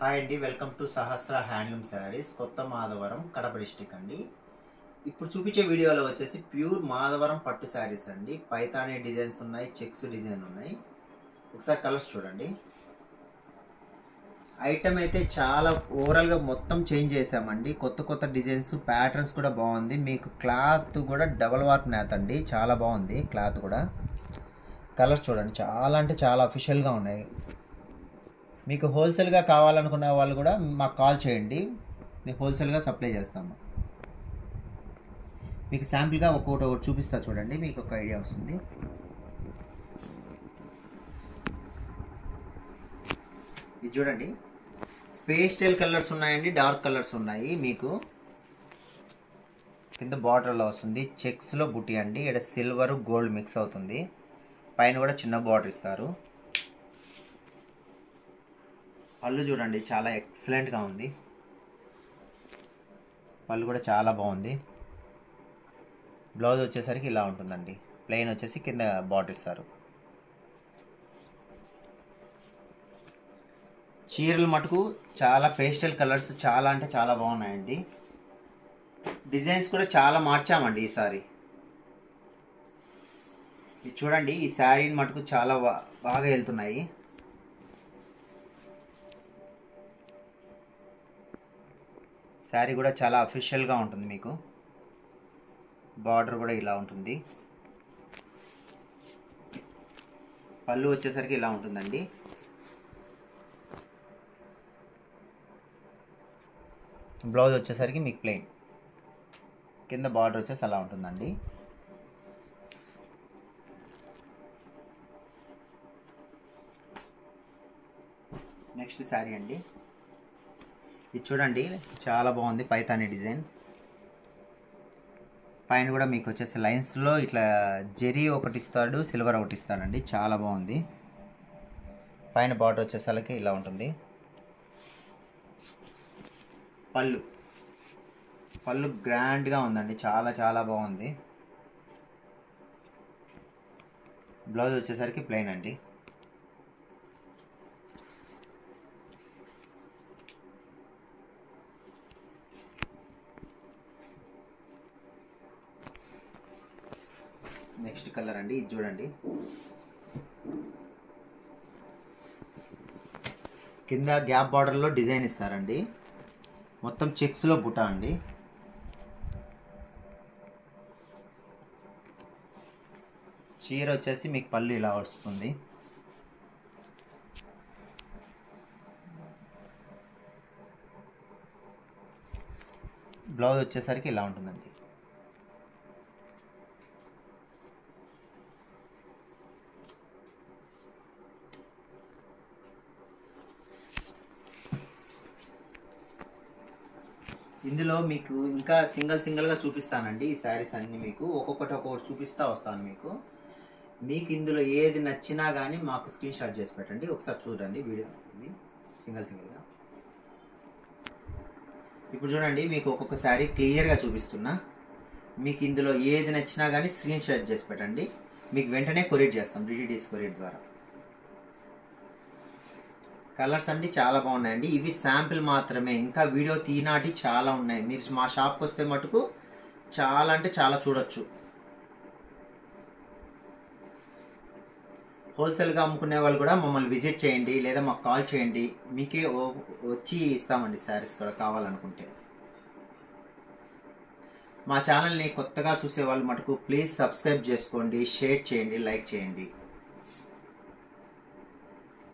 Hi అండి, welcome to Sahasra handloom saris, కొత్త Madhavaram, Kadapa district అండి. ఇప్పుడు చూపించే వీడియోలో వచ్చేసి ప్యూర్ మాధవరం పట్టు శారీస్ అండి. పైతానీ డిజైన్స్ ఉన్నాయి, చెక్స్ డిజైన్ ఉన్నాయి. ఒకసారి కలర్స్ చూడండి. ఐటమ్ అయితే చాలా ఓవరాల్గా మొత్తం చేంజ్ చేసామండి. కొత్త కొత్త డిజైన్స్, ప్యాటర్న్స్ కూడా బాగుంది. మీకు క్లాత్ కూడా డబల్ వార్ప్ నేత అండి, చాలా బాగుంది క్లాత్ కూడా. కలర్స్ చూడండి, చాలా అంటే చాలా అఫీషియల్గా ఉన్నాయి. మీకు హోల్సేల్గా కావాలనుకున్న వాళ్ళు కూడా మాకు కాల్ చేయండి, మీకు హోల్సేల్గా సప్లై చేస్తాము. మీకు శాంపిల్గా ఒక్కొక్కటి చూపిస్తా చూడండి, మీకు ఒక ఐడియా వస్తుంది. ఇది చూడండి, పేస్టల్ కలర్స్ ఉన్నాయండి, డార్క్ కలర్స్ ఉన్నాయి. మీకు కింద బార్డర్లో వస్తుంది, చెక్స్లో బుట్టి అండి. ఇక్కడ సిల్వర్ గోల్డ్ మిక్స్ అవుతుంది. పైన కూడా చిన్న బార్డర్ ఇస్తారు. పళ్ళు చూడండి, చాలా ఎక్సలెంట్గా ఉంది. పళ్ళు కూడా చాలా బాగుంది. బ్లౌజ్ వచ్చేసరికి ఇలా ఉంటుందండి, ప్లెయిన్ వచ్చేసి కింద బార్డర్ ఇస్తారు. చీరలు మటుకు చాలా పేస్టల్ కలర్స్, చాలా అంటే చాలా బాగున్నాయండి. డిజైన్స్ కూడా చాలా మార్చామండి ఈసారి. ఇది చూడండి, ఈ శారీని మటుకు చాలా బాగా వెళ్తున్నాయి. శారీ కూడా చాలా అఫీషియల్గా ఉంటుంది. మీకు బార్డర్ కూడా ఇలా ఉంటుంది. పళ్ళు వచ్చేసరికి ఇలా ఉంటుందండి. బ్లౌజ్ వచ్చేసరికి మీకు ప్లెయిన్, కింద బార్డర్ వచ్చేసి అలా ఉంటుందండి. నెక్స్ట్ శారీ అండి, ఇది చూడండి, చాలా బాగుంది. పైతానీ డిజైన్, పైన కూడా మీకు వచ్చేసి లైన్స్లో ఇట్లా జెరీ ఒకటి ఇస్తాడు, సిల్వర్ ఒకటి ఇస్తాడండి, చాలా బాగుంది. పైన బార్డర్ వచ్చేసరికి ఇలా ఉంటుంది. పళ్ళు గ్రాండ్గా ఉందండి, చాలా చాలా బాగుంది. బ్లౌజ్ వచ్చేసరికి ప్లెయిన్ అండి. నెక్స్ట్ కలర్ అండి, ఇది చూడండి, కింద గ్యాప్ బార్డర్లో డిజైన్ ఇస్తారండి. మొత్తం చెక్స్లో బుటా అండి. చీర వచ్చేసి మీకు పళ్ళు ఇలా వస్తుంది. బ్లౌజ్ వచ్చేసరికి ఇలా ఉంటుందండి. ఇందులో మీకు ఇంకా సింగిల్గా చూపిస్తానండి. ఈ శారీస్ అన్నీ మీకు ఒక్కొక్కటి చూపిస్తూ వస్తాను. మీకు ఇందులో ఏది నచ్చినా కానీ మాకు స్క్రీన్ షాట్ చేసి పెట్టండి. ఒకసారి చూడండి వీడియో, ఇది సింగిల్గా. ఇప్పుడు చూడండి, మీకు ఒక్కొక్క శారీ క్లియర్గా చూపిస్తున్నా. మీకు ఇందులో ఏది నచ్చినా కానీ స్క్రీన్ షాట్ చేసి పెట్టండి, మీకు వెంటనే కొరియర్ చేస్తాం, DTDS కొరియర్ ద్వారా. కలర్స్ అంటే చాలా బాగున్నాయండి. ఇవి శాంపిల్ మాత్రమే, ఇంకా వీడియో తీనాటి చాలా ఉన్నాయి. మీరు మా షాప్కి వస్తే మటుకు చాలా అంటే చాలా చూడొచ్చు. హోల్సేల్గా అమ్ముకునే వాళ్ళు కూడా మమ్మల్ని విజిట్ చేయండి, లేదా మాకు కాల్ చేయండి, మీకే వచ్చి ఇస్తామండి శారీస్ కూడా కావాలనుకుంటే. మా ఛానల్ని కొత్తగా చూసే వాళ్ళు మటుకు ప్లీజ్ సబ్స్క్రైబ్ చేసుకోండి, షేర్ చేయండి, లైక్ చేయండి.